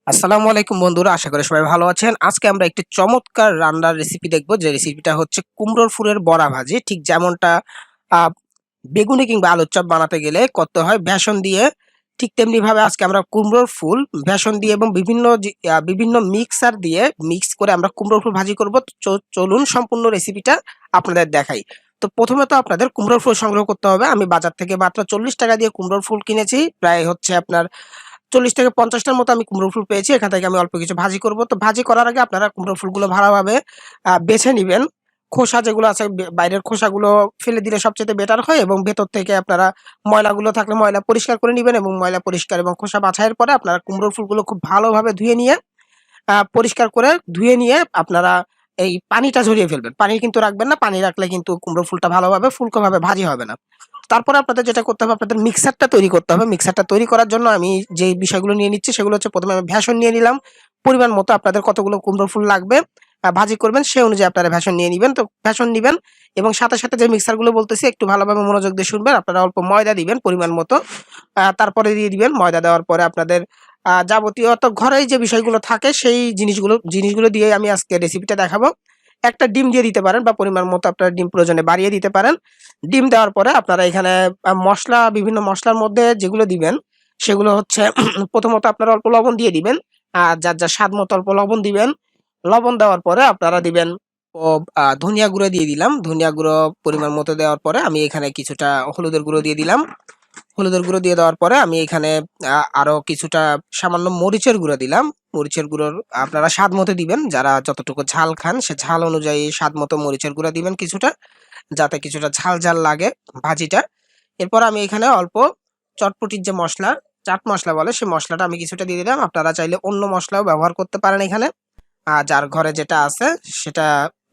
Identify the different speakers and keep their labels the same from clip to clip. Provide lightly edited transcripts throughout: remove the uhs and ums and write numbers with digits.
Speaker 1: আসসালামু আলাইকুম বন্ধুরা, আশা করি সবাই ভালো আছেন। আজকে আমরা একটি চমৎকার রান্নার রেসিপি দেখব, যে রেসিপিটা হচ্ছে কুমড়োর ফুলের বড়া ভাজি। ঠিক যেমনটা আহ, বেগুনি কিংবা আলুর চপ বানাতে গেলে করতে হয় বেসন দিয়ে, ঠিক তেমনি ভাবে আজকে আমরা কুমড়োর ফুল বেসন দিয়ে এবং বিভিন্ন মিক্সার দিয়ে মিক্স করে আমরা কুমড়োর ফুল ভাজি করব। চলুন সম্পূর্ণ রেসিপিটা আপনাদের দেখাই। তো প্রথমে তো আপনাদের কুমড়োর ফুল সংগ্রহ করতে হবে। আমি বাজার থেকে মাত্র 40 টাকা দিয়ে কুমড়োর ফুল কিনেছি। প্রায় হচ্ছে আপনার 40 থেকে 50টার মতো আমি কুমড়ো ফুল পেয়েছি। এখান থেকে আমি অল্প কিছু ভাজি করব। তো ভাজি করার আগে আপনারা কুমড়ো ফুলগুলো ভালোভাবে বেছে নিবেন। খোসা যেগুলো আছে, বাইরের খোসাগুলো ফেলে দিলে সবচেয়ে বেটার হয়, এবং ভেতর থেকে আপনারা ময়লাগুলো থাকলে ময়লা পরিষ্কার করে নিবেন, এবং ময়লা পরিষ্কার এবং খোসা বাছাইয়ের পরে আপনারা কুমড়োর ফুলগুলো খুব ভালোভাবে ধুয়ে নিয়ে পরিষ্কার করে ধুয়ে নিয়ে আপনারা এই পানিটা ঝরিয়ে ফেলবেন। পানি কিন্তু রাখবেন না, পানি রাখলে কিন্তু কুমড়ো ফুলটা ভালোভাবে ফুলকোভাবে ভাজি হবে না। তারপরে আপনাদের যেটা করতে হবে, আপনাদের মিক্সারটা তৈরি করতে হবে। মিক্সারটা তৈরি করার জন্য আমি যে বিষয়গুলো নিয়ে নিচ্ছি সেগুলো হচ্ছে, প্রথমে আমি ভেষন নিয়ে নিলাম পরিমাণ মতো। আপনাদের কতগুলো কুমড়ো ফুল লাগবে ভাজি করবেন সেই অনুযায়ী আপনারা ভেষন নিয়ে নিবেন। তো ভেষন নিবেন এবং সাথে সাথে যে মিক্সারগুলো বলতেছি একটু ভালোভাবে মনোযোগ দিয়ে শুনবেন। আপনারা অল্প ময়দা দিবেন পরিমাণ মতো, তারপরে দিয়ে দিবেন। ময়দা দেওয়ার পরে আপনাদের যাবতীয় তো ঘরেই যে বিষয়গুলো থাকে সেই জিনিসগুলো দিয়ে আমি আজকে রেসিপিটা দেখাবো। একটা ডিম দিয়ে দিতে পারেন, বা পরিমাণ মতো আপনার ডিম প্রয়োজনে বাড়িয়ে দিতে পারেন। ডিম দেওয়ার পরে আপনারা এখানে বিভিন্ন মসলার মধ্যে যেগুলো দিবেন সেগুলো হচ্ছে প্রথমত আপনারা অল্প লবণ দিয়ে দিবেন। আর যার যার স্বাদ মতো অল্প লবণ দিবেন। লবণ দেওয়ার পরে আপনারা দিবেন ও ধনিয়া গুঁড়ো দিয়ে দিলাম। ধনিয়া গুঁড়ো পরিমাণ মতো দেওয়ার পরে আমি এখানে কিছুটা হলুদের গুঁড়ো দিয়ে দিলাম। হলুদের গুঁড়ো দিয়ে দেওয়ার পরে আমি এখানে আরো কিছুটা সামান্য মরিচের গুঁড়ো দিলাম। মরিচের গুঁড়ো আপনারা স্বাদ মতো দিবেন, যারা যতটুকু ঝাল খান সে ঝাল অনুযায়ী স্বাদ মতো মরিচের গুঁড়ো দিবেন কিছুটা, যাতে কিছুটা ঝাল ঝাল লাগে ভাজিটা। এরপর আমি এখানে অল্প চটপটির যে মশলা, চাট মশলা বলে, সেই মশলাটা আমি কিছুটা দিয়ে দিলাম। আপনারা চাইলে অন্য মশলাও ব্যবহার করতে পারেন এখানে, যার ঘরে যেটা আছে সেটা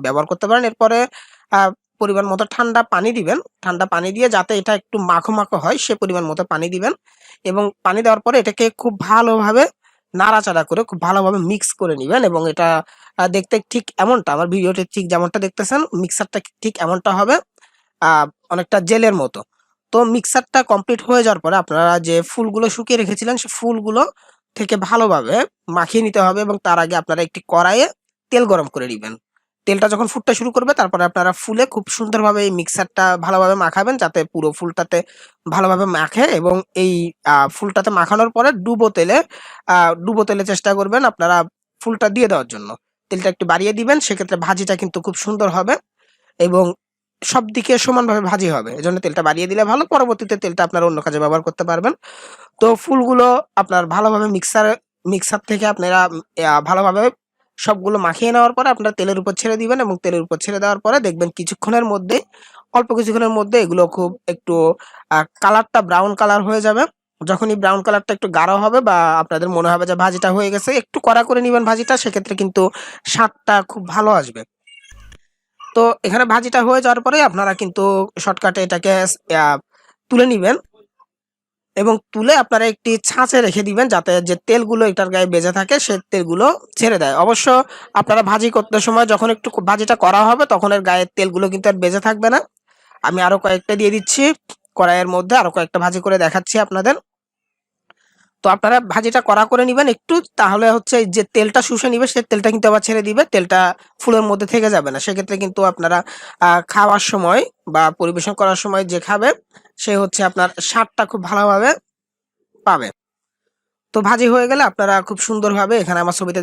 Speaker 1: ব্যবহার করতে পারেন। এরপরে আহ পরিমাণ মতো ঠান্ডা পানি দিবেন। ঠান্ডা পানি দিয়ে যাতে এটা একটু মাখো মাখো হয় সে পরিমাণ মতো পানি দিবেন। এবং পানি দেওয়ার পরে এটাকে খুব ভালোভাবে নাড়াচাড়া করে খুব ভালোভাবে মিক্স করে নিবেন। এবং এটা দেখতে ঠিক এমনটা, আমার ভিডিওতে ঠিক যেমনটা দেখতেছেন মিক্সারটা ঠিক এমনটা হবে, আহ অনেকটা জেলের মতো। তো মিক্সারটা কমপ্লিট হয়ে যাওয়ার পরে আপনারা যে ফুলগুলো শুকিয়ে রেখেছিলেন সে ফুলগুলো থেকে ভালোভাবে মাখিয়ে নিতে হবে, এবং তার আগে আপনারা একটি কড়াইয়ে তেল গরম করে নিবেন। তেলটা যখন ফুটতে শুরু করবে তারপরে আপনারা ফুলে খুব সুন্দরভাবে এই মিক্সারটা ভালোভাবে মাখাবেন, যাতে পুরো ফুলটাতে ভালোভাবে মাখে। এবং এই ফুলটাতে মাখানোর পরে ডুবো তেলে চেষ্টা করবেন আপনারা ফুলটা দিয়ে দেওয়ার জন্য। তেলটা একটু বাড়িয়ে দিবেন, সেক্ষেত্রে ভাজিটা কিন্তু খুব সুন্দর হবে এবং সব দিকে সমানভাবে ভাজি হবে। এজন্য তেলটা বাড়িয়ে দিলে ভালো। পরবর্তীতে তেলটা আপনারা অন্য কাজে ব্যবহার করতে পারবেন। তো ফুলগুলো আপনার ভালোভাবে মিক্সার থেকে আপনারা ভালোভাবে সবগুলো মাখিয়ে নেওয়ার পরে আপনারা তেলের উপর ছেড়ে দিবেন, এবং তেলের উপর ছেড়ে দেওয়ার পরে দেখবেন অল্প কিছুক্ষণের মধ্যে এগুলো খুব একটু কালারটা ব্রাউন কালার হয়ে যাবে। যখনই ব্রাউন কালারটা একটু গাঢ় হবে বা আপনাদের মনে হবে যে ভাজিটা হয়ে গেছে, একটু কড়া করে নিবেন ভাজিটা, সেক্ষেত্রে কিন্তু স্বাদটা খুব ভালো আসবে। তো এখানে ভাজিটা হয়ে যাওয়ার পরে আপনারা কিন্তু শর্টকাটে এটাকে তুলে নিবেন, এবং তুলে আপনারা একটি ছাঁচে রেখে দিবেন, যাতে যে তেলগুলো এটার গায়ে বেজে থাকে সে তেলগুলো ছেড়ে দেয়। অবশ্য আপনারা ভাজি করতে সময় যখন একটু ভাজিটা করা হবে তখন এর গায়ের তেলগুলো কিন্তু আর বেজে থাকবে না। আমি আরো কয়েকটা দিয়ে দিচ্ছি কড়াইয়ের মধ্যে, আরো কয়েকটা ভাজি করে দেখাচ্ছি আপনাদের। তো আপনারা ভাজিটা কড়া করে নিবেন একটু, তাহলে হচ্ছে যে তেলটা শুষে নিবে সে তেলটা কিন্তু আবার ছেড়ে দিবে, তেলটা ফুলের মধ্যে থেকে যাবে না। সেক্ষেত্রে কিন্তু আপনারা খাওয়ার সময় বা পরিবেশন করার সময় যে খাবে সে হচ্ছে আপনার স্বাদটা খুব ভালোভাবে পাবে। তো ভাজি হয়ে গেলে আপনারা খুব সুন্দরভাবে, এখানে আমার ছবিতে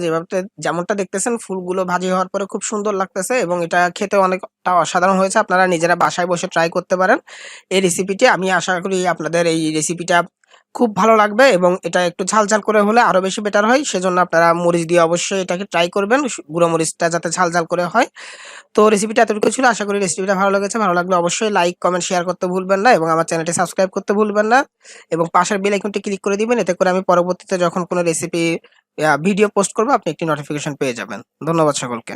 Speaker 1: যেমনটা দেখতেছেন ফুলগুলো ভাজি হওয়ার পরে খুব সুন্দর লাগতেছে, এবং এটা খেতে অনেকটা অসাধারণ হয়েছে। আপনারা নিজেরা বাসায় বসে ট্রাই করতে পারেন এই রেসিপিটি। আমি আশা করি আপনাদের এই রেসিপিটা খুব ভালো লাগবে, এবং এটা একটু ঝাল ঝাল করে হলে আরো বেশি বেটার হয়। সেজন্য আপনারা মরিচ দিয়ে অবশ্যই এটাকে ট্রাই করবেন, গুঁড়ো মরিচটা যাতে ঝাল ঝাল করে হয়। তো রেসিপিটা এতটুকু ছিল। আশা করি রেসিপিটা ভালো লেগেছে। ভালো লাগলে অবশ্যই লাইক, কমেন্ট, শেয়ার করতে ভুলবেন না, এবং আমার চ্যানেলটি সাবস্ক্রাইব করতে ভুলবেন না, এবং পাশের বেল আইকনটি ক্লিক করে দিবেন। এতে করে আমি পরবর্তীতে যখন কোনো রেসিপি ভিডিও পোস্ট করব আপনি একটি নোটিফিকেশন পেয়ে যাবেন। ধন্যবাদ সকলকে।